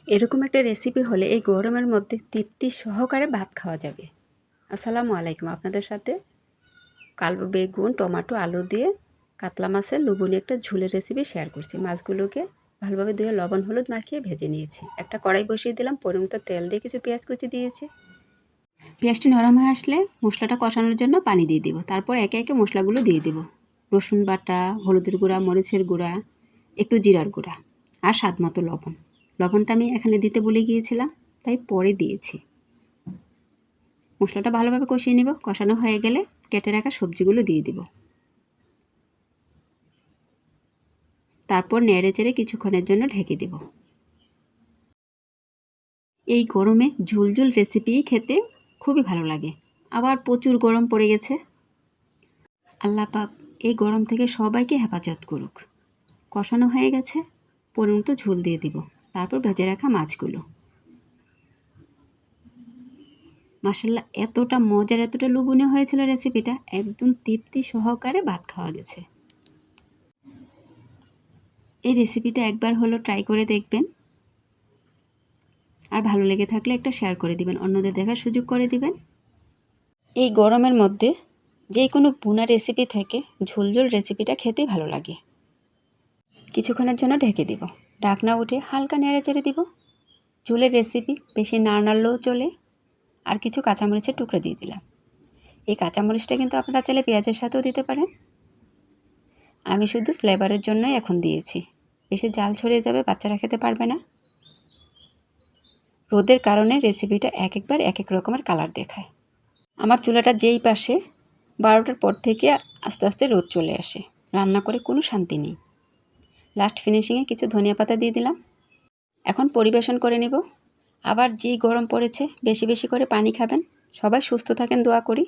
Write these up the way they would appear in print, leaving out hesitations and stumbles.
এরকম একটা রেসিপি হলে এই গরমের মধ্যে তৃপ্তি সহকারে ভাত খাওয়া যাবে। আসসালামু আলাইকুম। আপনাদের সাথে কালো বেগুন, টমেটো, আলু দিয়ে কাতলা মাছের লবণীয় একটা ঝোলের রেসিপি শেয়ার করছি। মাছগুলোকে ভালোভাবে ধুয়ে লবণ হলুদ মাখিয়ে ভেজে নিয়েছি। একটা কড়াই বসিয়ে দিলাম, পরিমিত তেল দিয়ে কিছু পেঁয়াজ কুচি দিয়েছি। পেঁয়াজটি নরম হয়ে আসলে মশলাটা কষানোর জন্য পানি দিয়ে দিব। তারপর একে একে মশলাগুলো দিয়ে দিব। রসুন বাটা, হলুদের গুঁড়া, মরিচের গুঁড়া, একটু জিরার গুঁড়া আর স্বাদ মতো লবণ। লবণটা আমি এখানে দিতে ভুলে গিয়েছিলাম, তাই পরে দিয়েছি। মশলাটা ভালোভাবে কষিয়ে নেব। কষানো হয়ে গেলে কেটে রাখা সবজিগুলো দিয়ে দিব। তারপর নেড়ে চেড়ে কিছুক্ষণের জন্য ঢেকে দেব। এই গরমে ঝুলঝুল রেসিপি খেতে খুবই ভালো লাগে। আবার প্রচুর গরম পড়ে গেছে। আল্লাহ পাক এই গরম থেকে সবাইকে হেফাজত করুক। কষানো হয়ে গেছে, পরিমিত ঝোল দিয়ে দিব। তারপর ভেজে রাখা মাছগুলো। মাশাআল্লাহ, এতটা মজার, এতটা লোভনীয় হয়েছিল রেসিপিটা, একদম তৃপ্তি সহকারে ভাত খাওয়া গেছে। এই রেসিপিটা একবার হলো ট্রাই করে দেখবেন, আর ভালো লেগে থাকলে একটা শেয়ার করে দিবেন, অন্যদের দেখার সুযোগ করে দিবেন। এই গরমের মধ্যে যে কোনো ভুনা রেসিপি থেকে ঝোলঝোল রেসিপিটা খেতেই ভালো লাগে। কিছুক্ষণের জন্য ঢেকে দিব। ঢাকনা উঠে হালকা নেড়ে চেড়ে দিব। ঝোলের রেসিপি, বেশি না নাড়লেও চলে। আর কিছু কাঁচামরিচের টুকরো দিয়ে দিলাম। এই কাঁচামরিচটা কিন্তু আপনারা চাইলে পেঁয়াজের সাথেও দিতে পারেন। আমি শুধু ফ্লেভারের জন্যই এখন দিয়েছি। বেশি জাল ছড়িয়ে যাবে, বাচ্চারা খেতে পারবে না। রোদের কারণে রেসিপিটা একবার এক এক রকমের কালার দেখায়। আমার চুলাটা যেই পাশে 12টার পর থেকে আস্তে আস্তে রোদ চলে আসে। রান্না করে কোনো শান্তি নেই। লাস্ট ফিনিশিংয়ে কিছু ধনিয়া পাতা দিয়ে দিলাম। এখন পরিবেশন করে নেব। আবার যেই গরম পড়েছে, বেশি বেশি করে পানি খাবেন। সবাই সুস্থ থাকেন দোয়া করি।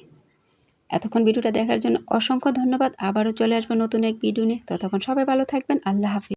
এতক্ষণ ভিডিওটা দেখার জন্য অসংখ্য ধন্যবাদ। আবারও চলে আসবো নতুন এক ভিডিও নিয়ে। ততক্ষণ সবাই ভালো থাকবেন। আল্লাহ হাফিজ।